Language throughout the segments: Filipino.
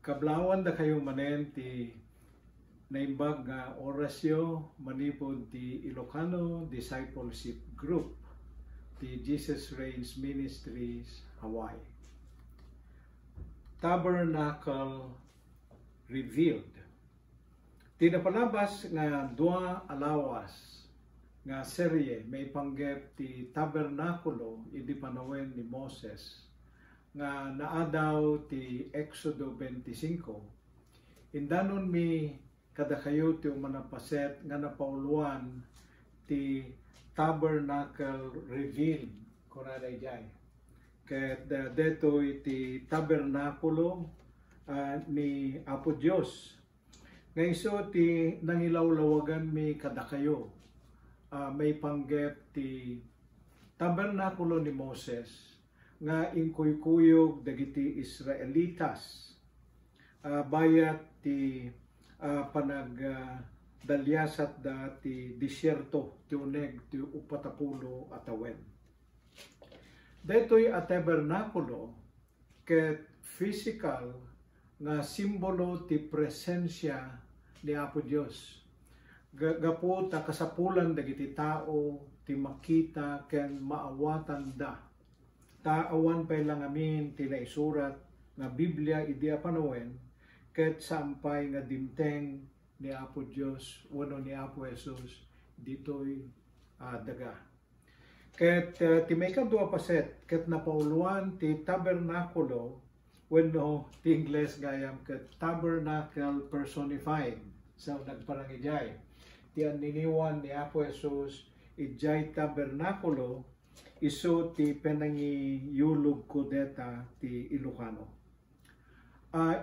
Kablawan da kayo manen ti naimbag nga orasyo manipod ti Ilocano Discipleship Group ti Jesus Reigns Ministries Hawaii. Tabernacle Revealed. Ti napalabas nga dua alawas nga serye may panggep ti tabernakulo idi panawen ni Moses nga naadaw ti Exodo 25. Indanon mi kada kayo ti umanapaset nga napauluan ti tabernacle revealed kunada jay. Ket detoy ti tabernakulo ni Apo Dios. Ngayso ti nangilawlawagan mi kada kayo may panggep ti tabernakulo ni Moses nga inkuykuyog dagiti Israelitas bayat ti panagdalyasat da ti disyerto ti uneg ti 40 atawen. Detoy a tabernakulo ket physical nga simbolo ti presensya ni Apo Dios. Gapo ta kasapulan dagiti tao ti makita ken maawatan da. Taawan pa lang amin ti naisurat nga Biblia idi apanawen ket sampay nga dimteng ni Apo Dios wenno ni Apo Jesus ditoy daga. Ket ti may kadua paset ket napauluan ti tabernakulo wenno ti Ingles gayam ket tabernacle personified sa nagparangijay. Ti aniniwan ni Apo Jesus ijay tabernakulo iso ti penangiyulog ko deta ti Ilocano.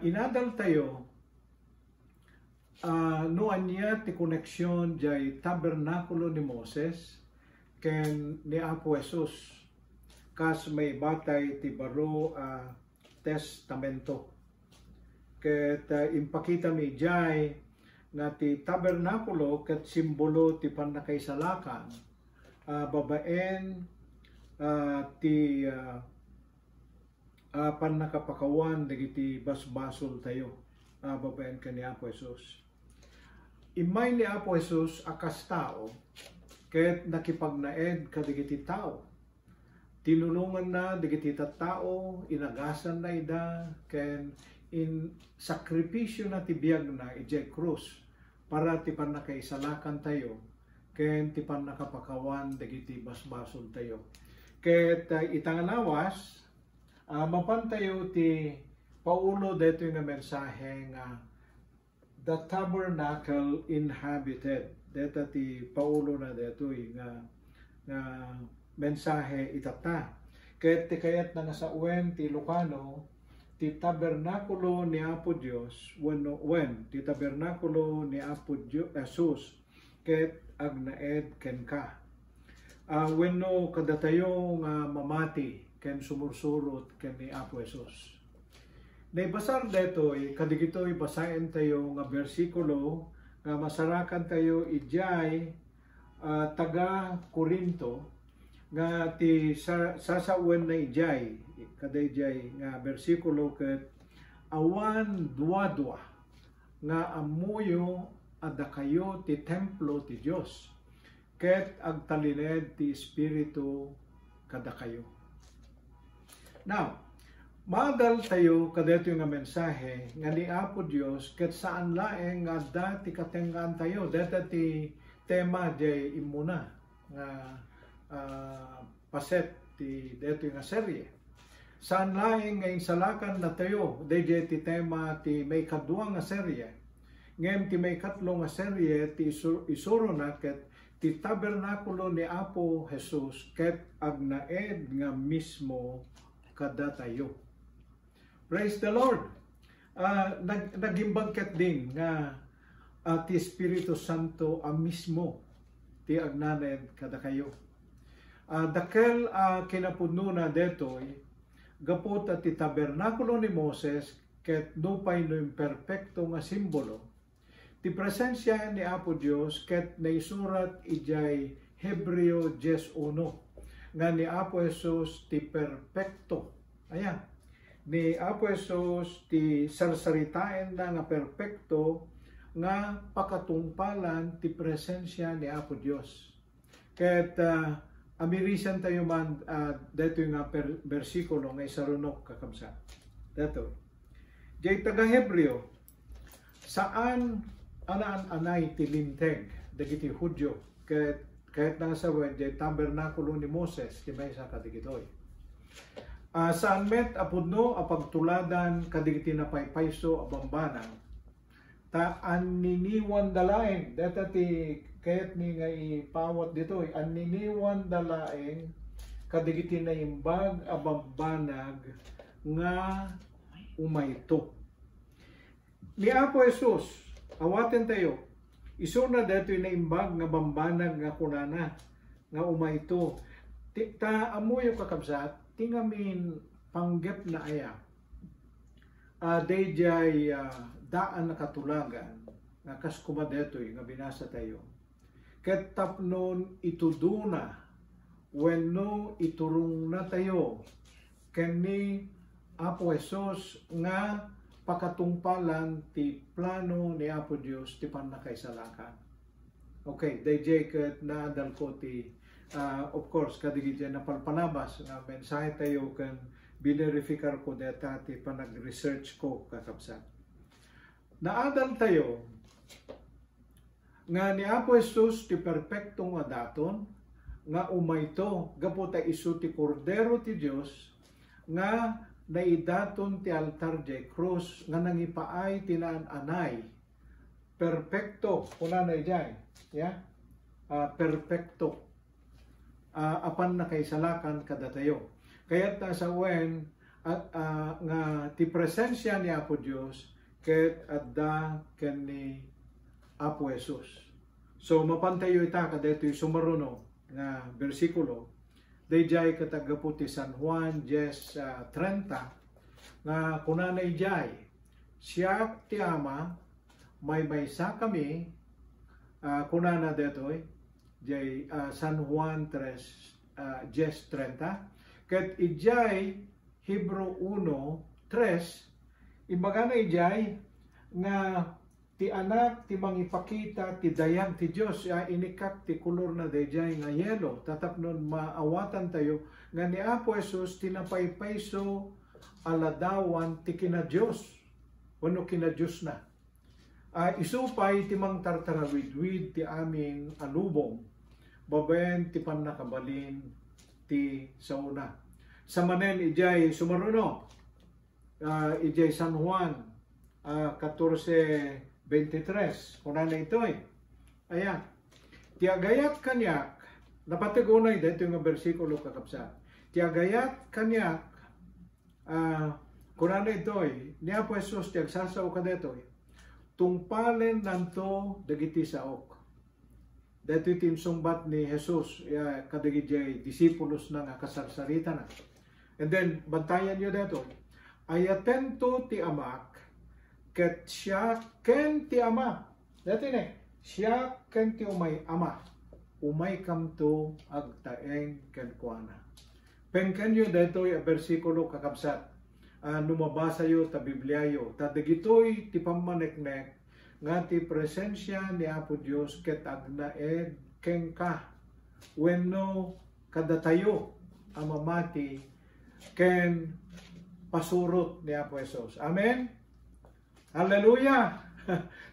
Inadal tayo no anya ti koneksyon jay tabernakulo ni Moses ken ni Apo Jesus kas may batay ti baro testamento. Ket impakita mi jay nga ti tabernakulo ket simbolo ti pannakaisalakan babaen ti pannakapakawan dagiti basbasol tayo babaen ken ni Apo Jesus. Imay ni Apo Jesus akas tao ket nakipagnaed kadagiti tao. Tinulungan na dagiti tattao, inagasan na ida ken in sakripisyo na ti biag na ijay krus para ti pannakaisalakan tayo ken ti pannakapakawan dagiti basbasol tayo. Ket itangalawas mapantayo ti paulo detoy nga mensahe nga the tabernacle inhabited. Deta ti paulo na detoy nga mensahe itata. Ket ti kayat na sa uwen ti Ilocano ti tabernakulo ni Apo Dios wen ti tabernakulo ni Apo Jesus ket agnaed ken ka. Wenno kadatayo nga mamati ken sumursurot ken ni Apo Jesus. Naibasar detoy kadigitoy basaen tayo nga bersikulo nga masarakan tayo ijay taga Corinto nga ti sasawen na ijay kadayjay nga bersikulo ket awan duadua nga amuyo adda kayo ti templo ti Dios ket agtalined ti espiritu kada kayo. Now, madal tayo kadito nga mensahe nga ni Apo Dios ket saan laeng nga dati katenggaan tayo deta ti tema jay imuna nga paset ti dito nga serye. Saan laeng nga insalakan na tayo dayjay ti tema ti may kadua nga serye. Ngem ti may katlo nga serye ti isuro na ket ti tabernakulo ni Apo Jesus ket agnaed nga mismo kada tayo. Praise the Lord. Nagimbag ket din nga ti Espiritu Santo mismo ti agnaned kada kayo. Dakel kinapudno na detoy gapot ti tabernakulo ni Moses ket nupay no imperfecto nga simbolo ti presensya ni Apo Dios ket naisurat ijay Hebreo 10:1 nga ni Apo Jesus ti perpekto. Ayan. ni Apo Jesus ti sarsaritain na nga perpekto nga pakatungpalan ti presensya ni Apo Dios. Ket amirisan tayo man dito nga bersikulo nga isarunok kakabsa. Dito. Jay taga Hebreo, saan anaan-anay ti linteg dagiti Hudyo kahit nga sa jay tabernakulo ni Moses ti maysa kadigitoy. Saan met apudno apagtuladan kadigiti napaypayso a bambanang ta aniniwan dalaeng data ti kayat ni nga ipawat dito aniniwan dalaeng kadigiti na imbag a bambanag nga umayto ni Apo Jesus awaten tayo iso na dito na imbag nga bambanag nga kunana nga umayto ta amuyo kakabsat tingamin panggep na aya dayjay daan na katulagan nga kaskuma detoy nga binasa tayo ket tapnon ituduna wenno iturong na tayo kani Apo Jesus nga pakatungpalan ti plano ni Apo Dios ti pannakaisalakan. Okay, dayjay ket naadal ko ti of course kadigiti na palpanabas nga mensahe tayo kan binerifikar ko data ti panag-research ko kakabsat. Naadal tayo nga ni Apo Jesus ti perpektong adaton nga umayto gapu ta isu ti kordero ti Dios nga naidaton ti altar jay krus nga nangipaay tinaan-anay perpekto kunanay jay perpekto apan na kaisalakan kada tayo kaya't sa wen nga ti presensya ni Apo Dios ket adda ken ni Apo Jesus. So mapantayo ita kadetoy sumaruno nga bersikulo dayjay katagapu ti San Juan 10:30 nga kunanay jay siya ti Ama may maysa kami kunana detoy jay San Juan 10:30 ket ijay Hebro 1:3 imbaga na ijay nga ti anak ti mangipakita ti dayag ti Dios inikak ti kulor na dayjay nga yelo tatapnon maawatan tayo nga ni Apo Jesus tinapaypayso aladawan ti kina Dios wenno kina Dios na isupay ti mang tartarawidwid ti amin alubong baben ti pannakabalin ti sauna sa manen ijay sumaruno ijay San Juan 14:23 kunana itoy ayan tiagayat kanyak napatigunay dito nga bersikulo kakabsat tiagayat kanyak kunana itoy ni Apo Jesus tiagsasaw ka detoy tungpalen nanto dagiti saok dito tinsumbat ni Jesus kadagiti disipulos na nga kasarsarita na and then bantayan nyo dito ayatento ti amak ket siya ken ti Ama dito siya ken ti umay Ama umay kamto agtaeng ken kuana pengken nyo dito bersikulo kakabsat numabasa yo ta Bibliayo ta dagitoy ti pammaneknek nga ti presensya ni Apo Dios ket agnaed ken ka wenno kadatayo amamati ken pasurot ni Apo Jesus. Amen. Hallelujah.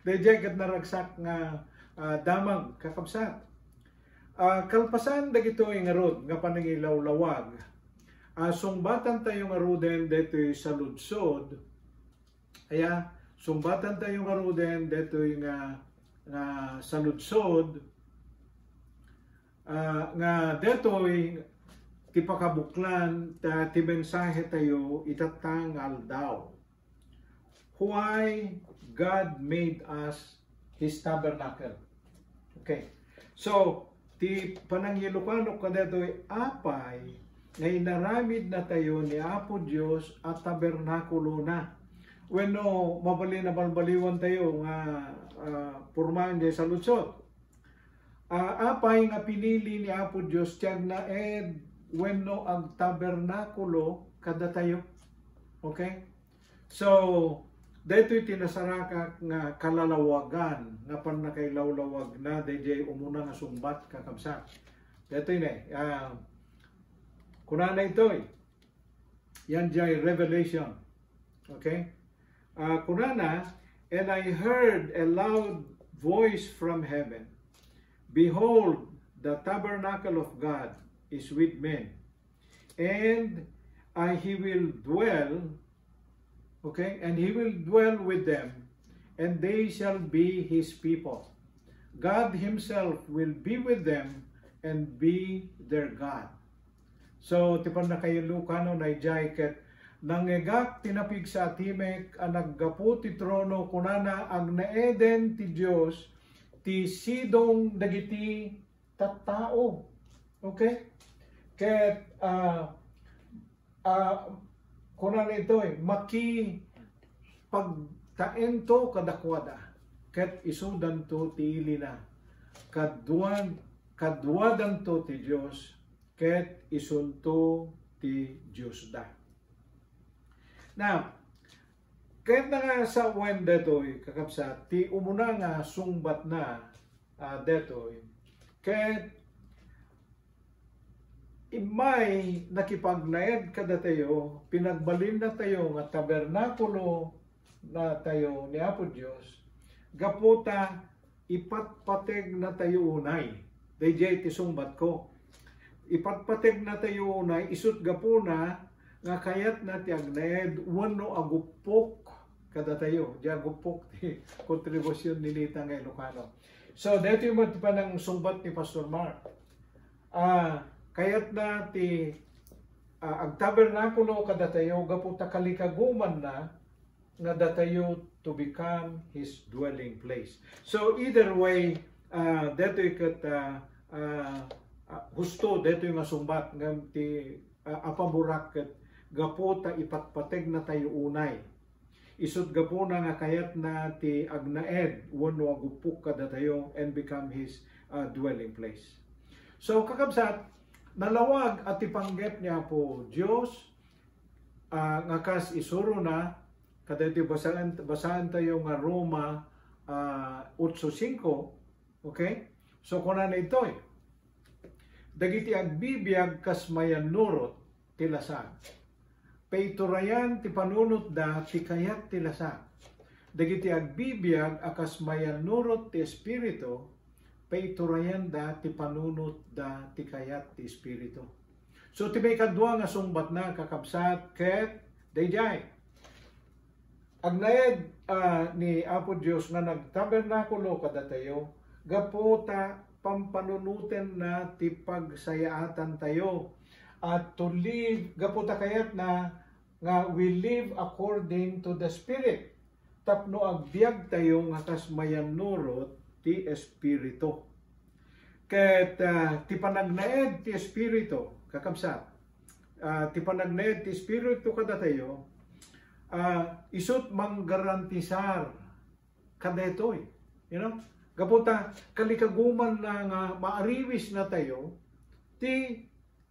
Dayjay ket naragsak nga damag kakabsat. Kalpasan dagitoy nga rod nga panangilawlawag. Sungbatan tayo nga ruden detoy sa ludsod. Sumbatan tayo nga ruden detoy nga sa ludsod nga detoy ti pakabuklan ti mensahe tayo itatang aldaw. Why God made us His tabernacle. Okay. So, ti panangilukano ka detoy apay nga inaramid na tayo ni Apo Dios at tabernakulo na. Wenno mabali na balbaliwan tayo nga purmaan di sa lutsod. Apay nga pinili ni Apo Dios tiag na wenno ang tabernakulo kada tayo. Okay? So, daytoy tinasaraka nga kalalawagan nga pan nakailawlawag na DJ umuna nga sumbat kakabsat. Daytoy na kunana itoy. Yan jay revelation. Okay? Kunana, and I heard a loud voice from heaven. Behold, the tabernacle of God is with men, and he will dwell. Okay, and he will dwell with them, and they shall be his people. God himself will be with them and be their God. So, tipan na kayo Lucano na ijay ket nangegak tinapig sa timek ang naggapu ti trono kunana ang naeden ti Dios ti sidong dagiti tattao. Okay? Ket kunana ito'y maki pagtaento kadakwada ket isudan to ti ilina kadwadan to ti Dios ket isunto ti Dios da. Now, ket na nga sa wen detoy kakabsat ti umuna nga sungbat na detoy ket imay nakipagnaed kada tayo, pinagbalin na tayo nga tabernakulo na tayo ni Apo Dios, gaputa ipatpateg na tayo unay. DJ ti sungbat ko. Ipatpateg na tayo unay, isut gapuna nga kayat na ti agnaed wano agupok kada tayo. Di agupok ti kontribusyon ni Nita nga Ilocano. So, dito yung matipang sungbat ni Pastor Mark. Kayat na ti ang tabernakulo kada tayo gaputa kalikaguman na nga datayo to become his dwelling place. So either way, detoy ket husto detoy nga sumbat ngam ti apaburak ket gaputa ipatpateg na tayo unay. Isut gapuna nga kayat na ti agnaed wenno agupuk kada tayo and become his dwelling place. So kakabsat nalawag at ipanggep niya po Diyos nga kas isuro na kada iti basahan tayo nga Roma 8:5. Okay? So kuna na ito'y dagiti agbibiyag kas mayan nurot tilasan peiturayan ti panunot da ti kayat tilasan dagiti agbibiyag akas mayan nurot ti espiritu peiturayan da ti panunot da ti kayat ti espiritu. So ti may kadwa nga sungbat na kakabsat ket dayjay agnaed ni Apo Dios nga nagtabernakulo kada tayo gaputa pampanunuten na ti pagsayaatan tayo at to live gaputa kayat na nga we live according to the Spirit tapno agbiag tayo nga kas mayan nurot ti espiritu. Ket ti panagnaed ti espiritu kakabsat. Ti panagnaed ti espiritu kada tayo isut manggarantisar kada itoy. You know? Gaputa kalikaguman na nga maariwis na tayo ti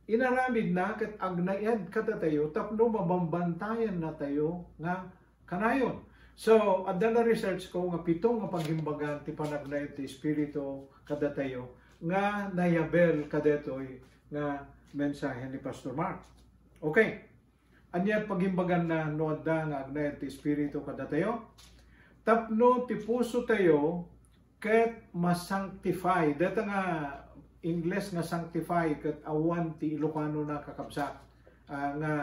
inaramid na ket agnaed kada tayo tapno mabambantayan na tayo nga kanayon. So, adda na research ko nga pitong nga paghimbagan ti panagnaed ti espiritu kada tayo nga nayabel kadetoy nga mensahe ni Pastor Mark. Okay. Anya paghimbagan na no adda nga agnaed ti espiritu kada tayo tapno ti puso tayo ket masanctify. Deta nga English nga sanctify ket awan ti Ilocano na kakabsat nga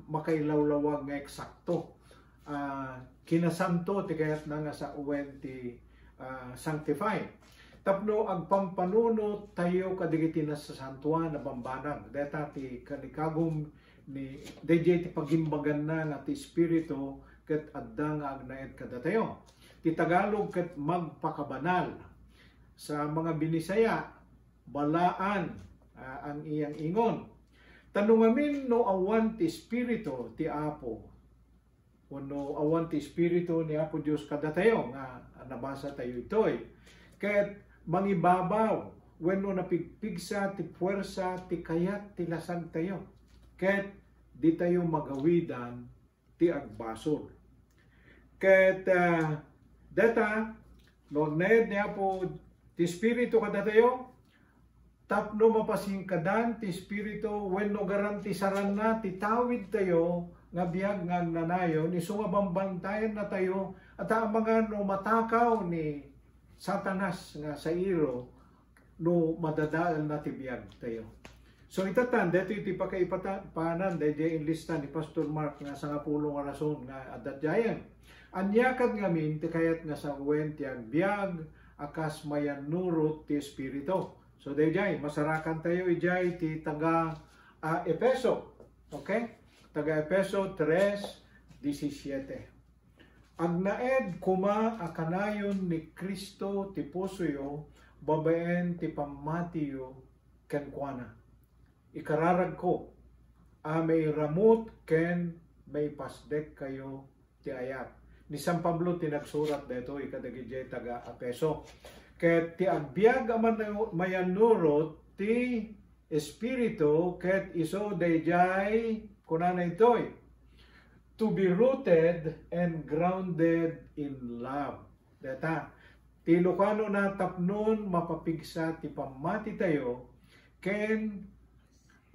makailawlawag nga eksakto. Kinasanto ti kayat na nga sa uwen ti sanctify. Tapno agpampanunot tayo kadigiti na sa santuan na bambanag. Deta ti kanikagom ni DJ ti pagimbagan na nga ti espiritu ket adda nga agnaed kada tayo. Ti Tagalog ket magpakabanal. Sa mga Binisaya balaan ang iyang ingon. Tanungamin no awan ti espiritu ti Apo. Wano awan ti espiritu ni Apo Dios kada tayo nga nabasa tayo itoy. Ket mangibabaw wenno napigpigsa ti puwersa ti kayat ti lasag tayo. Ket di tayo magawidan ti agbasol. Ket data no ned niya po ti Espiritu kada tayo, tapno mapasingkadan ti Espiritu wenno garanti saran na ti tawid tayo nga biyag nga nanayon isu nga bambantayan na tayo at ang mga no matakaw ni Satanas nga sa iro no madadaal na ti biyag tayo. So itatan, dito iti pakaipanan, dito inlista ni Pastor Mark nga sa nga pulong rason nga adatyayan. Anyakad ngamin, ti kayat nga sa uwen ti agbyag, akas mayan nurot ti Espiritu. So dito masarakan tayo ijay ti taga Epeso. Okay? Taga Epeso 3:17. Agnaed kuma akanayon ni Kristo ti pusoyo, babaen ti pamatiyo kenkwana. Ikararag ko, may ramot ken may pasdek kayo ti ayat. Ni San Pablo tinagsurat dito, ikadagijay taga Apeso. Ket ti agbyag aman mayanurot ti Espiritu, ket iso dayjay kunana itoy, to be rooted and grounded in love. Data, ti Ilocano na tapnon mapapigsa ti pamati tayo, ken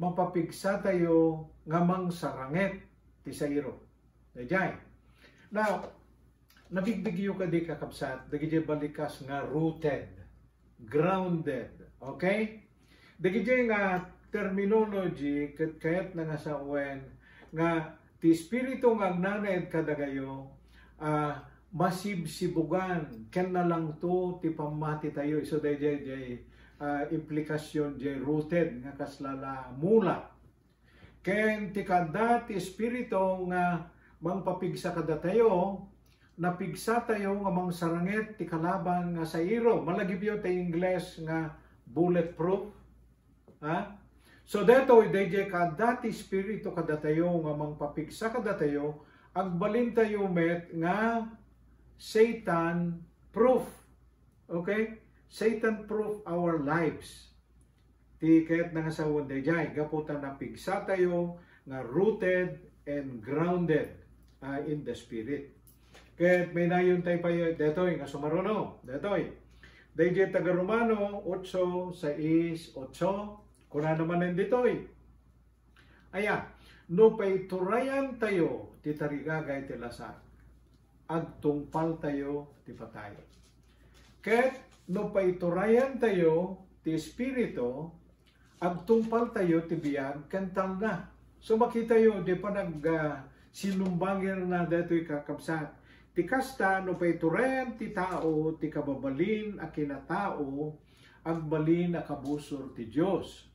mapapigsa tayo ngamang saranget ti sairo. Dayjay. Now, nabigbigyo ka di kakabsat, dagijay balikas nga rooted, grounded, okay? Dagijay nga terminology, kayat na nga sa uwen, nga ti Espiritu nga agnanayad kadagayo, masibsibugan, ken na lang to ti pamati tayo. So dayjay implikasyon jay rooted nga kaslala mula. Ken ti kada ti Espiritu nga mangpapigsa kada tayo, napigsa tayo nga mang saranget ti kalaban nga sa iro. Malagibyo ti Ingles nga bulletproof. Ha? So deto dayjay kada ti Espiritu kada tayo nga mangpapigsa kada tayo, agbalin tayo met nga Satan proof. Okay? Satan proof our lives. Ti kayat na nga sa dayjay gaputan napigsa tayo nga rooted and grounded in the Spirit. Kayat may nayon tayo pa detoy nga sumaruno. Detoy. Dayjay taga Romano 8:6-8. Kuna naman ditoy. Aya, no pay turayan tayo ti tarigagay ti lasag. Agtungpal tayo ti patay. Ket no paiturayan tayo ti Espiritu, agtungpal tayo ti biyag kental na. So makita yo di pa sinumbangir na deto'y kakabsat. Ti kasta no paiturayan ti tao ti kababalin a kinatao, agbalin a kabusor ti Dios.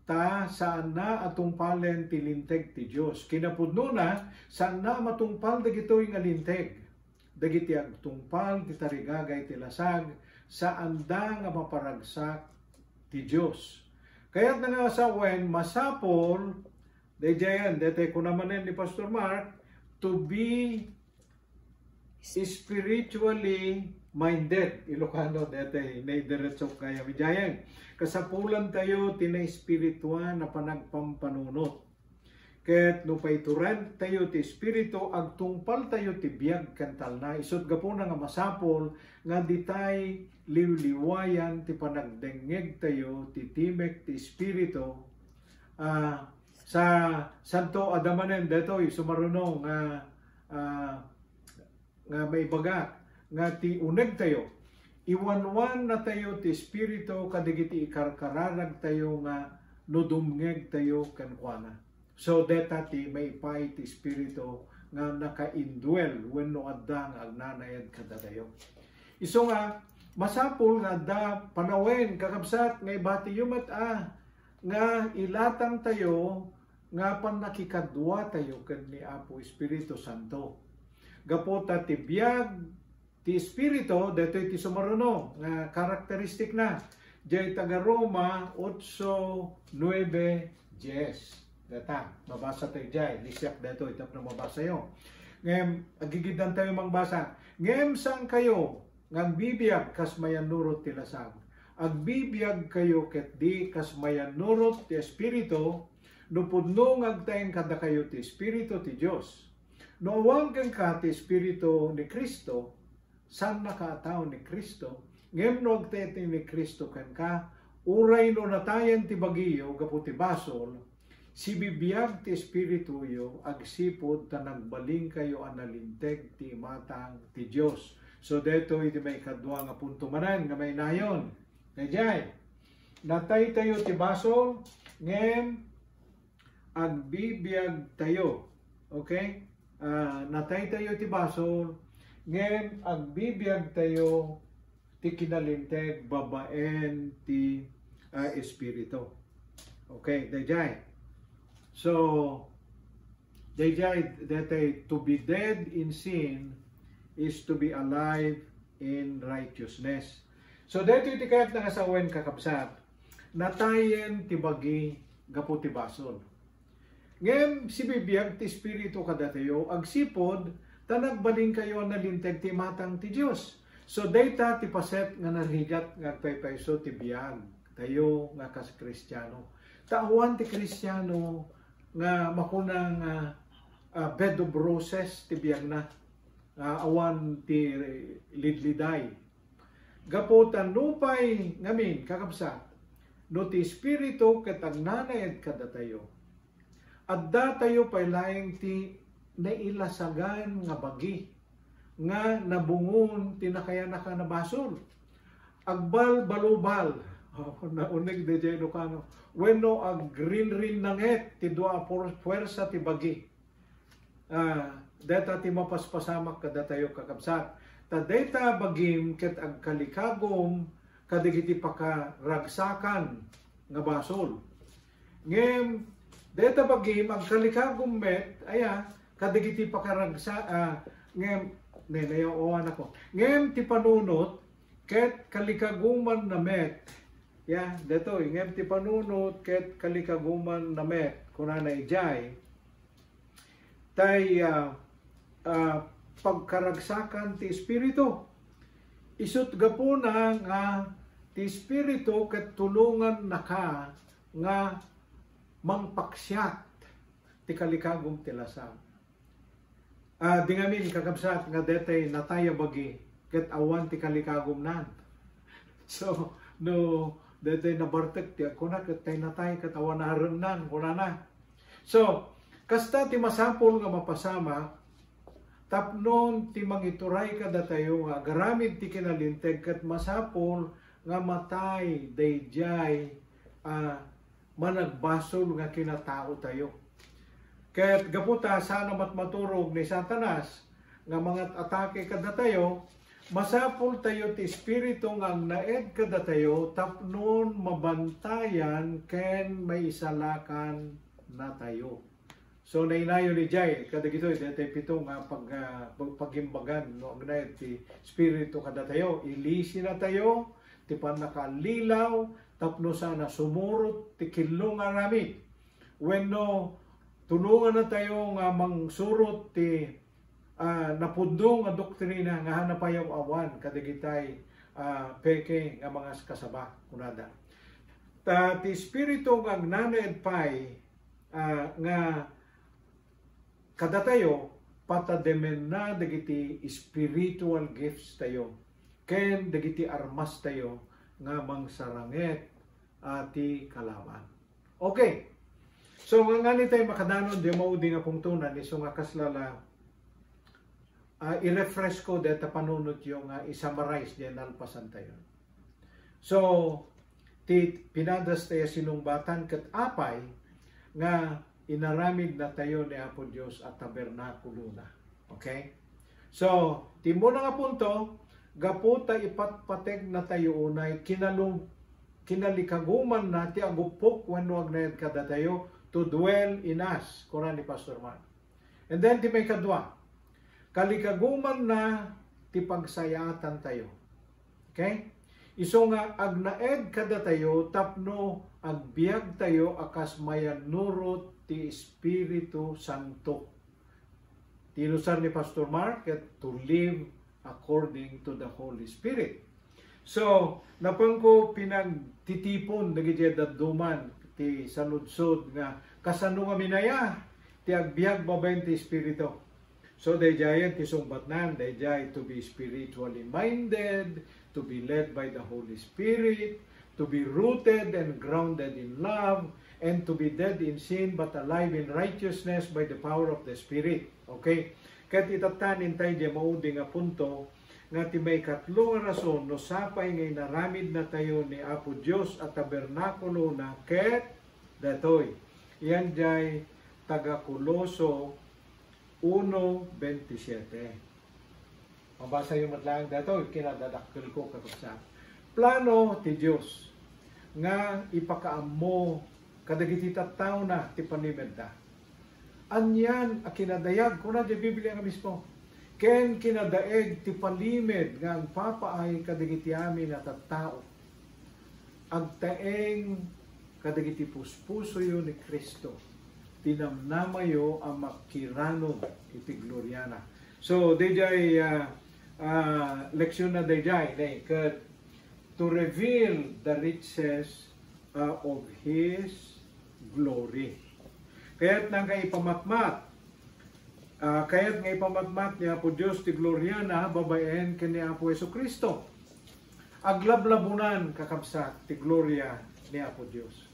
Ta saan na atungpalen ti linteg ti Dios. Kinapudno na saan na matungpal dagitoy nga linteg. Dagiti agtungpal ti tarigagay ti lasag sa anda nga maparagsak ti Dios. Kaya't na nga sa wen masapol dayjayan dete ko naman ni Pastor Mark to be spiritually minded. Ilocano dete naidiretso kaya mijayan. Kasapulan tayo tina-espirituan na panagpampanunot. Ket no paituran tayo ti Espiritu, agtungpal tayo ti biyag kental na. Isot gapo na nga masapol nga ditay liwliwayan ti panagdengeg tayo ti timek ti Espiritu. Sa Santo Adamanen detoy sumaruno nga may baga nga ti uneg tayo. Iwanwan na tayo ti Espiritu kadigiti ikarkararag tayo nga nudumngeg tayo kenkwana. So deta ti may pay ti Espiritu nga naka-indwell wenno adda nga agnanayad kada tayo. Iso nga masapol nga adda panawen kakabsat nga ibati yumat nga ilatang tayo nga panakikadwa tayo ken ni Apo Espiritu Santo. Gapota ti biag ti Espiritu detoy ti sumaruno nga karakteristik na. Jay taga Roma 8:9-10. Data, mabasa tayo dyan. Lisyak dito, itap na mabasa yun. Ngayon, agigidan tayo mangbasa. Ngayon, saan kayo? Ngagbibiyag, kas mayanurot ti lasag. Agbibiyag kayo ket di kas mayanurot ti Espiritu, No pudno ngagtaeng kada kayo ti Espiritu ti Dios. No awang kang ka ti Espiritu ni Kristo, saan nakataw ni Kristo, ngem no agtete ni Kristo kan ka, uray no natayan ti bagiyo, gapu ti basol, si bibiyag ti Espiritu yo, agsipod ta nagbaling kayo analinteg ti matang ti Dios. So deto iti may kadwa nga punto manan nga may nayon. Kajay, natay tayo ti basol, ngem agbibiyag tayo. Okay? Natay tayo ti basol, ngem agbibiyag tayo ti kinalinteg babaen ti Espiritu. Okay, dayjay. So, dayjay, datay to be dead in sin is to be alive in righteousness. So, dito iti kayat na kasawen kakabsat, natayen ti bagi gapu ti basol. Ngem si bibiyag ti Espiritu kadatayo, agsipod, tanagbaling kayo na linteg ti matang ti Diyos. So, data ti paset nga narigat nga paypayso ti biyag tayo nga kas Kristiyano. Taawan ti Kristiyano nga makunang bed of roses ti biyag na. Awan ti lidliday. Gaputan nupay ngamin kakabsat, no ti Espiritu ket agnanayad kadatayo. Adda tayo paylaeng ti nailasagan nga bagi nga nabungon tinakaya na ka na basol. Agbal balubal. Naunig de jeno kano. Wenno ag green nanget ti dua puwersa ti bagi. Deta ti mapaspasamak kada tayo kakabsat. Ta deta bagim ket ag kalikagom kadigiti pakaragsakan nga basol. Ngem deta bagim ag kalikagom met aya kadigiti pakaragsa ngem nenayoan ako. Ngem ti panunot ket kalikaguman na met. Ya, deto ngem ti panunot ket kalikaguman na met kunanay jay. Tay pagkaragsakan ti Espiritu. Isut gapo na nga ti Espiritu ket tulungan naka nga mangpaksyat ti kalikagom ti lasag. Dingamin kakabsat nga detay nataya bagi ket awan ti kalikagom nan. So no detay nabartek ti kuna ket tay natay ket awan nareng nan kunana. So kasta ti masapol nga mapasama tapnon ti mangituray kada tayo nga garamid ti kinalinteg ket masapol nga matay dayjay managbasol nga kinatao tayo. Ket gaputa sana matmaturog ni Satanas nga mga atake kada tayo, masapol tayo ti Espiritu nga naed kada tayo tapnon mabantayan ken may isalakan na tayo. So nainayo ni Jay kada gito dete pito nga pagimbagan no agnaed ti Espiritu kada tayo, ilisi na tayo ti panakalilaw tapno sana sumurot ti kilong aramid. Wenno tulungan na tayo nga mangsurot ti napundong nga doktrina nga hanapayaw awan kadigitay peke nga mga kasaba kunada. Ti Espiritu nga agnanaed pay nga kada tayo patademen na dagiti spiritual gifts tayo ken dagiti armas tayo nga mangsaranget ti kalawan. Okay. So nga ni tayo makadanon di maudi nga pungtunan iso nga kaslala i-refresh ko deta panunot yung i-summarize di nalpasan tayo. So ti pinadas tayo sinumbatan ket apay nga inaramid na tayo ni Apo Dios at tabernakulo na. Okay? So ti muna nga punto gaputa ipatpateg na tayo unay kinalikaguman na ti agupok wenno agnaed kada tayo to dwell in us, kunan ni Pastor Man. And then, ti may kadwa, kalikaguman na ti pagsayatan tayo. Okay? Iso nga, agnaed kada tayo, tapno agbiag tayo, akas mayanurot ti Espiritu Santo. Tinusar ni Pastor Mark, to live according to the Holy Spirit. So, napang ko pinagtitipon, nagigedad duman, ti saludsod nga kasano nga minaya, ti agbiag babayin ti Espiritu. So, dayjay ti sumbatnan, dayjay to be spiritually minded, to be led by the Holy Spirit, to be rooted and grounded in love, and to be dead in sin but alive in righteousness by the power of the Spirit. Okay? Kat itatanin tayo di maudi nga punto, nga ti may katlo nga rason, no sapay ngay naramid na tayo ni Apo Diyos at tabernakulo na ket datoy. Yan jay taga Kuloso 1:27. Mabasa yung matlang datoy, kinadadakkel ko kakapsa. Plano ti Diyos nga ipakaammo kadagiti tattaw na ti panimedda. Anyan a kinadayag kuna di Biblia nga mismo. Ken kinadaeg ti palimed nga ang papaay kadagiti amin na tattao. Agtaeng kadagiti puspuso yo ni Kristo. Tinamnamayo ang makirano iti gloriana. So dayjay leksyon na dayjay to reveal the riches of His glory. Kaya't nang ipamatmat, kaya't nga ipamatmat niya po Diyos ti Gloriana, babaen kani Apo Yesu Kristo. Aglablabunan kakabsat ti Gloria ni Apo Diyos.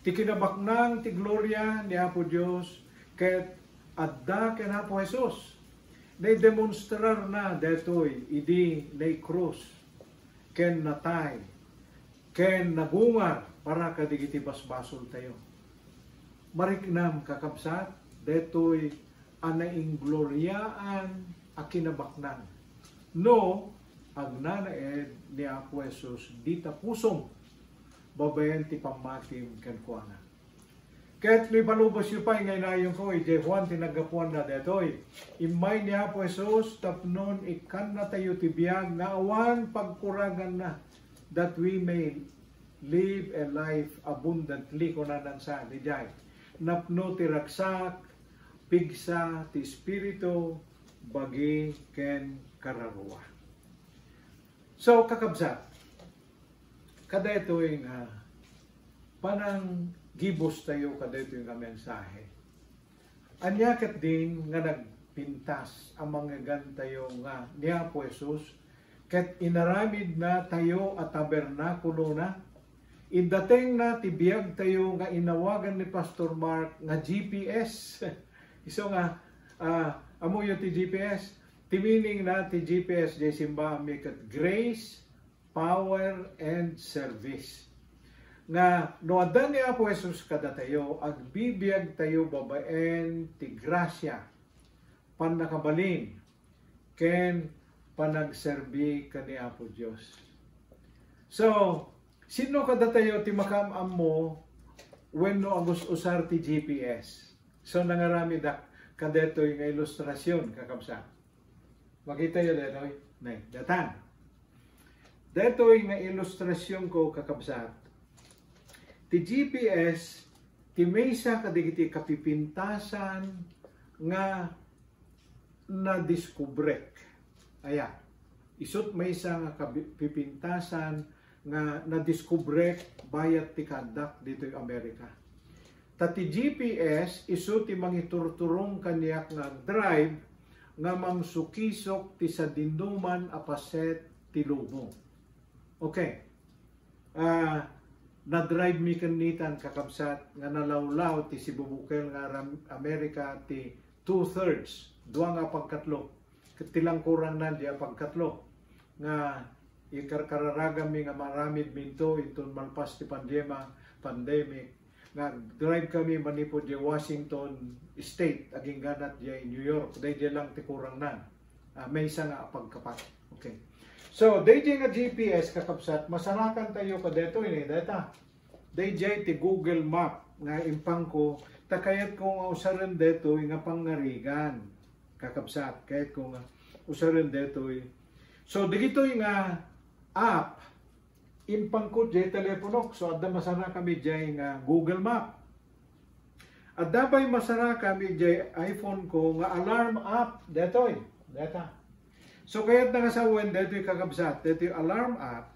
Ti kinabaknang ti Gloria ni Apo Diyos, kaya't adda ken Apo Jesus. Nay demonstrar na detoy, idi nay krus, ken natay, ken nagungar, para kadigiti basbasol tayo. Mariknam kakabsat, detoy anaing gloryaan a kinabaknan. No, agnanaed ni Apo Jesus dita pusong babayan ti pamatim kenkuana. Kahit may palubos yung pa, ngay na yung ko, Juan tinagapuan na detoy. Imay ni Apo Jesus, tapnon ikan na tayo tibiyag, na awan pagkuragan na, that we may live a life abundantly kunanan sa dijay. Napno ti raksak, pigsa ti espiritu, bagi ken kararua. So kakabsat, kada ito yung panang gibos tayo kada ito yung mensahe. Anyakat din nga nagpintas ang mga gantayo nga ni Apo Jesus, ket inaramid na tayo at tabernakulo na, idating na tibiyag tayo nga inawagan ni Pastor Mark nga GPS. Iso nga, amo yung ti GPS, timining na ti GPS jay simba amikat grace, power, and service. Nga, noadan ni Apo Jesus kada tayo, agbibiyag tayo babaen ti grasya, panakabalin, ken panagserbi kani Apo Diyos. So, sino kada tayo ti makamam mo when no agus usar ti GPS? So, nangarami da kadetoy nga ilustrasyon kakabsa. Makita yun detoy? Nay, datan. Detoy nga ilustrasyon ko kakabsa. Ti GPS, ti maysa kadigiti kapipintasan nga na-discovrek. Aya, isut maysa nga kapipintasan nga na-discovrek bayat ti kadak dito yung Amerika. Tati GPS, isu ti mangiturturong kaniyak nga drive nga mangsukisok ti sa dinuman apaset ti lubong. Okay. Na-drive mi kanitan kakabsat nga nalawlaw ti si bubukel nga Amerika ti 2/3, duwa nga pagkatlo. Tilang kurang na di pagkatlo. Nga ikarkararaga mi nga maramid minto iton malpas ti pandemic. Nga drive kami manipod di Washington State aging ganat di New York. Day di lang ti kurang na. May isa nga pagkapat. Okay. So, day nga GPS kakabsat, masarakan tayo ka deto ini data. Day ti Google Map nga impang ko, takayat kong usaran deto nga pangarigan kakabsat, kayat kong usaran deto. So, dito nga app, impang ko di telepono, so adda masara kami di nga Google Map. Adda ba'y masara kami di iPhone ko nga alarm app, detoy, data. So, kaya't nga sa uwan, dito yung kakabsat, dito yung alarm app.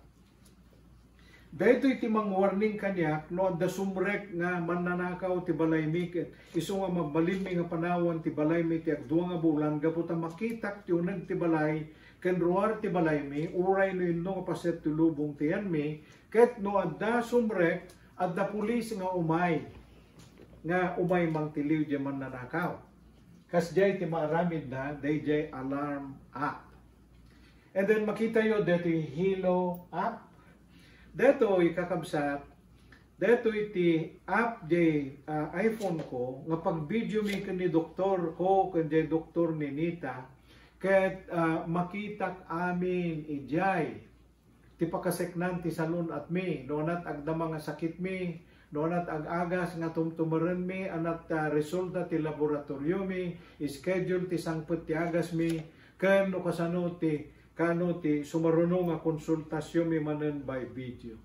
Dahito iti mang warning kanyak, no da sumrek nga mananakaw ti balay mi, iso nga mabalin mi nga panawon ti balay mi ti agdua nga bulan, gaputa makitak ti unag ti balay, ken ruar ti balay mi, uray no yun nga paset ti lubong ti yan mi, ket no adda sumrek, adda pulis nga umay mang tiliw di mananakaw. Kas jay ti maaramid na, day jay alarm app. And then makita yo dito yung Hilo app. Dito ikakabsat, dito iti app di iPhone ko, nga pag video mi ni doktor ko, kanjay doktor ni Nita, ket makitak amin ijay, ti pakaseknan ti salon at mi, noonat agdama nga sakit mi, noonat ag-agas nga tumtumaran mi, anat resulta ti laboratorio mi, schedule ti sangpet ti agas mi, ken no kasano ti sumaruno nga konsultasyon mi manen by video.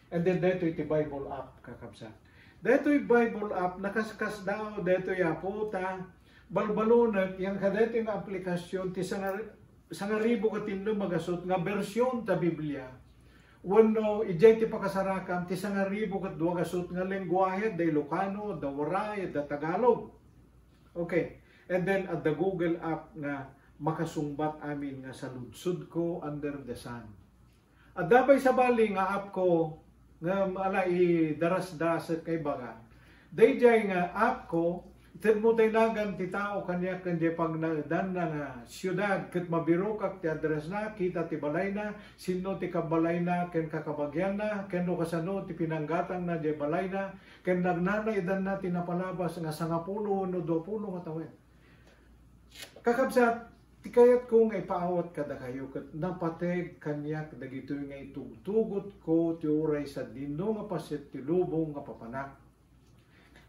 And then dito iti Bible app kakabsat. Dito yung Bible app nakaskas daw dito ya puta balbalunat yang kadito yung aplikasyon ti sangaribo katindo magasot nga bersyon ta Biblia. Wano ijay ti pakasarakam ti sangaribo kat dua gasot nga lengguwahe da Ilocano, da Waray, da Tagalog. Okay. And then at the Google app nga makasungbat amin nga sa ludsud ko under the sun. At dabay sa bali nga app ko nga malai daras-daras kay baga. Dayjay nga app ko ted mo tay nagan ti tao kanya pag nadan na nga syudad ket mabiro kak ti address na kita ti balay na sino ti kabalay na ken kakabagyan na ken no kasano ti pinanggatan na di balay na ken nagnanay dan na tinapalabas nga 10 no 20 nga tawen. Kakabsat ti kayat kong ipaawat kada kayo ket napateg kanyak dagitoy nga itugtugot ko ti uray sa dino nga paset ti lubong nga papanak.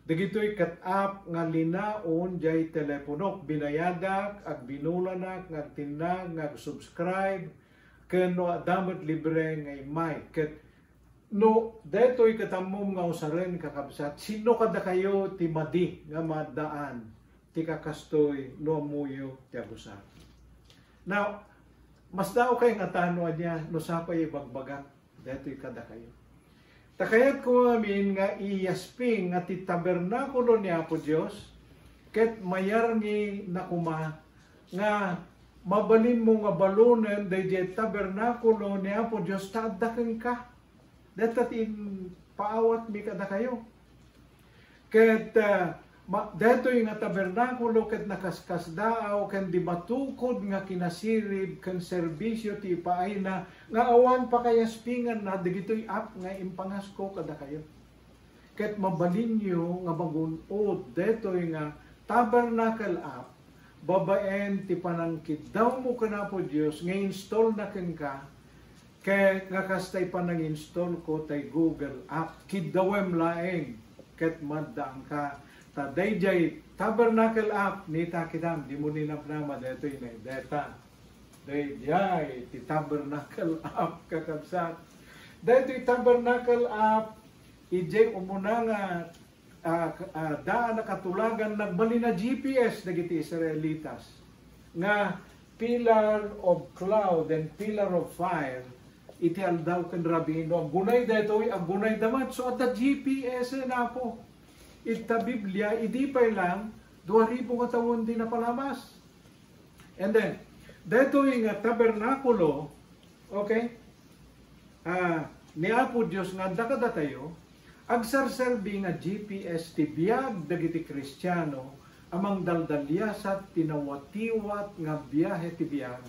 Dagitoy ket app nga linaon jay teleponok binayadak ag binulanak nga tinag nga subscribe ken no damet libre nga imay ket no detoy katamom nga usaren kakabsat sino kada kayo ti madi nga madaan ti kakastoy no muyo ti agusat. Now, mas daw kay nga tanoan niya, no sapay ibagbagat, dito kada kayo. Takayat ko amin nga iyasping nga ti tabernakulo niya po Diyos, ket mayar ni nakuma, nga mabalin mo nga balunan, day tabernakulo niya po Diyos, taadakan ka. Dito tin paawat mi kada kayo. Ket, dito yung nga tabernakulo ket nakaskas daaw ken di matukod nga kinasirib ken serbisyo ti paay na nga awan pa kayaspingan na digitoy app nga impangas ko kada kayo. Ket mabalin nyo nga magunod dito yung nga tabernacle app babaen ti panangkit daw mo kana po Dios nga install na ken ka kay nga kastay panang install ko tay Google app kidawem laeng ket maddaan ka. Dayjay tabernacle app nita kitam di mo ninapnama dito yun data dayjay ti tabernacle app kakabsat dito yung tabernacle app ijay umuna nga daan na katulagan nagbali na GPS dagiti Israelitas nga pillar of cloud and pillar of fire iti aldaw ken rabino agunay dito agunay damat so at the GPS na po ita Biblia, idi pa lang, 2,000 katawon din na palamas. And then, dito yung tabernakulo, okay, ni Apo Diyos nga dakada tayo, agsarserbi nga GPS ti biyag dagiti Kristiyano, amang daldalyasat tinawatiwat nga biyahe ti biyag,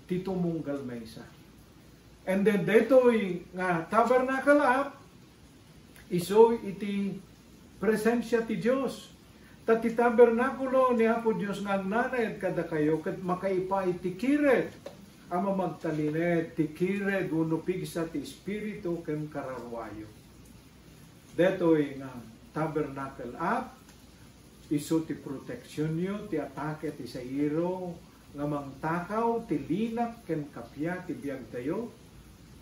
ti tumunggal maysa. And then, dito yung tabernacle app, iso iti presensya ti Diyos. Tati tabernakulo ni Apo Diyos nga nanayad kada kayo ket makaipay ti kiret ama magtalinet ti kiret uno pigsa ti espiritu ken kararwayo. Detoy nga tabernacle app iso ti proteksyon nyo ti atake ti sairo nga mangtakaw ti linak ken kapya ti biag tayo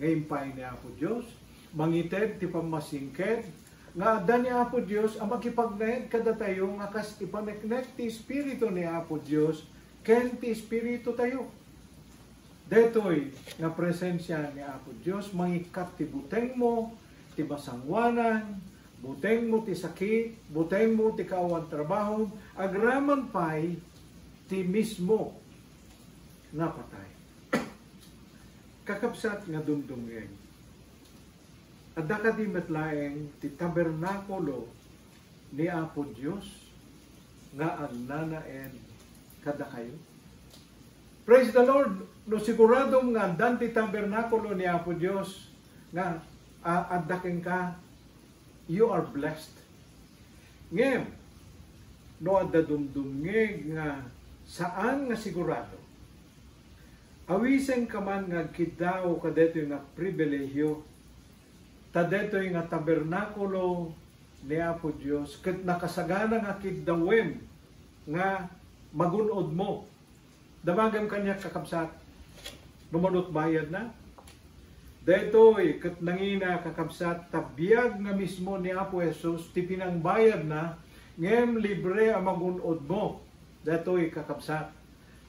ngayon pa ni Apo Diyos mangited ti pamasingked nga adda ni Apo Diyos ang makipagnaid kada tayo nga kas ipaneknek ti Espiritu ni Apo Diyos ken ti Espiritu tayo. detoy nga presensya ni Apo Dios mangikat ti buteng mo, ti basangwanan, buteng mo ti sakit, buteng mo ti kawan trabaho, agraman pay ti mismo nga patay. Kakabsat nga dumdumgeng. Adda ka di metlaeng ti tabernakulo ni Apo Dios nga agnanaen kada kayo. Praise the Lord! No siguradong nga dan ti tabernakulo ni Apo Dios nga addaken ka, you are blessed. Ngem, no adda dumdumngeg nga saan nga sigurado, awisen ka man nga kidaw kadeto nga pribilehyo, tadeto nga tabernakulo ni Apo Dios, ket nakasagana nga kidawem nga magunod mo. Damagam kanya kakabsat, numanot bayad na. Detoy ket nangina kakabsat, tabiyag nga mismo ni Apo Jesus, ti pinangbayad na, ngem libre ang magunod mo. Detoy kakabsat.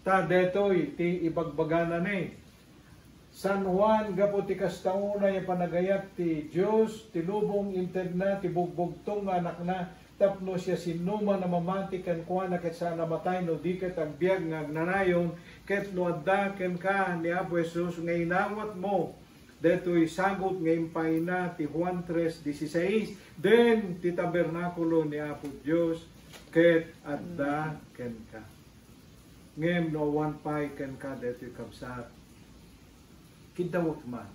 Ta detoy ti ibagbagana ni San Juan gapo ti kastauna yung panagayat ti Diyos, ti lubong interna, ti bugbugtong anak na, tapno siya sinuma na mamati kan kuha na ket sa namatay no di ket agbiag nga agnanayon, ket no adda ken ka ni Apo Jesus nga inawat mo, detoy sagot nga impay na ti Juan 3:16, den ti tabernakulo ni Apo Dios, ket adda ken ka. Ngem no one pay ken ka detoy kabsat. Kidawat man,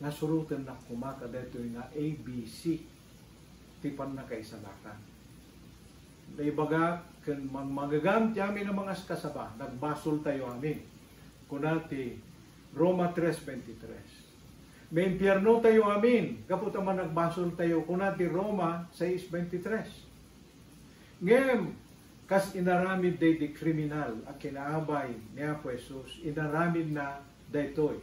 nga surutan na kumaka dito nga ABC, tipan na kaisalakan. Naibaga, kan magagamit amin ng mga kasaba, nagbasol tayo amin. Kunati, Roma 3:23. May impyerno tayo amin, kaput man nagbasol tayo, kunati Roma 6:23. Ngem, kas inaramid day di kriminal, at kinaabay ni Apo Jesus, inaramid na daytoy.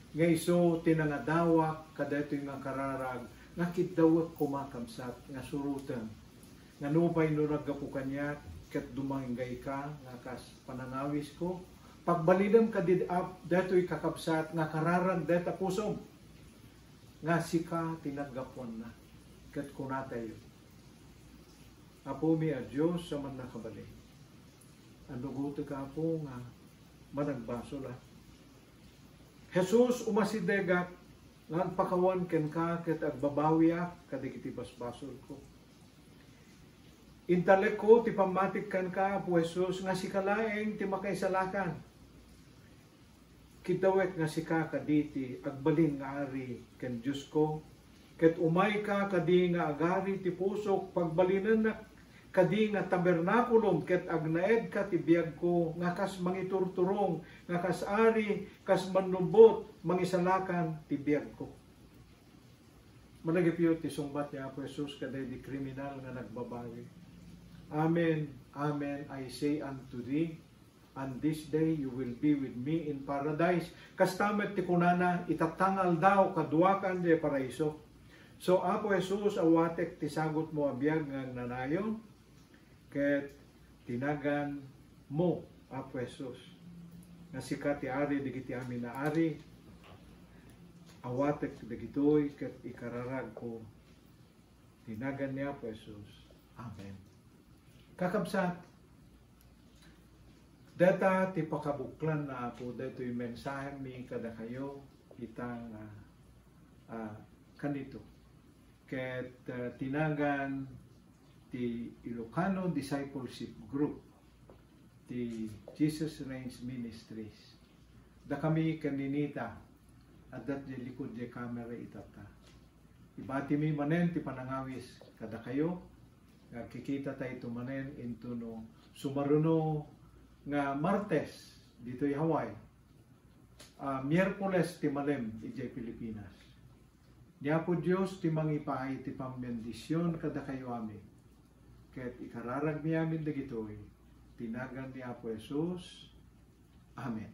Ngay so tinangadawak kadito nga kararag nga kitdawat kumakamsat nga surutan nga nupay no naggapu kanya ket dumanggay ka nga kas panangawis ko pagbalidam ka didap detoy kakabsat nga kararag deta pusom nga sika tinaggapuan na ket kunatayo. Apo mi a Dios sa man nakabali. Anuguto ka po nga managbasol Jesus umasidegak ngan pakawan ken ka ket agbabawiak kadagiti basbasol ko. Intalek ko ti pamatik kan ka Apo Jesus nga sikalaeng ti makaisalakan. Kitawek nga sika kaditi agbalin nga ari ken Dios ko ket umay ka kadi nga agari ti pusok pagbalinan na kadi nga tabernakulum ket agnaed ka ti biag ko nga kas mangiturturong nga kas ari kas manlubot mangisalakan ti biag ko. Managipyo ti sumbat ni Apo Jesus kaday di kriminal nga nagbabawi. Amen, amen, I say unto thee, and this day you will be with me in paradise. Kastamet ti kunana itatangal daw kaduakan di paraiso. So Apo Jesus awatek ti sagot mo abiyag nga nanayon, ket tinagan mo Apo Jesus nga sika ti ari digiti amin na ari awatek digitoy ket ikararag ko tinagan ni Apo Jesus. Amen. Kakabsat data ti pakabuklan na Apo detoy mensahe mi kada kayo itang kanito ket tinagan ti Ilocano Discipleship Group, ti Jesus Reigns Ministries. Da kami kaninita, at dat di likod di camera itata. Ibati mi manen ti panangawis kada kayo, nga kikita tayo tumanen into no sumaruno nga Martes dito i Hawaii, Miyerkules ti malem ijay Pilipinas. Niya po Diyos ti mangipaay ti pambendisyon kada kayo amin. Ket ikararag mi amin dagitoy tinagan ni Apo Jesus. Amen.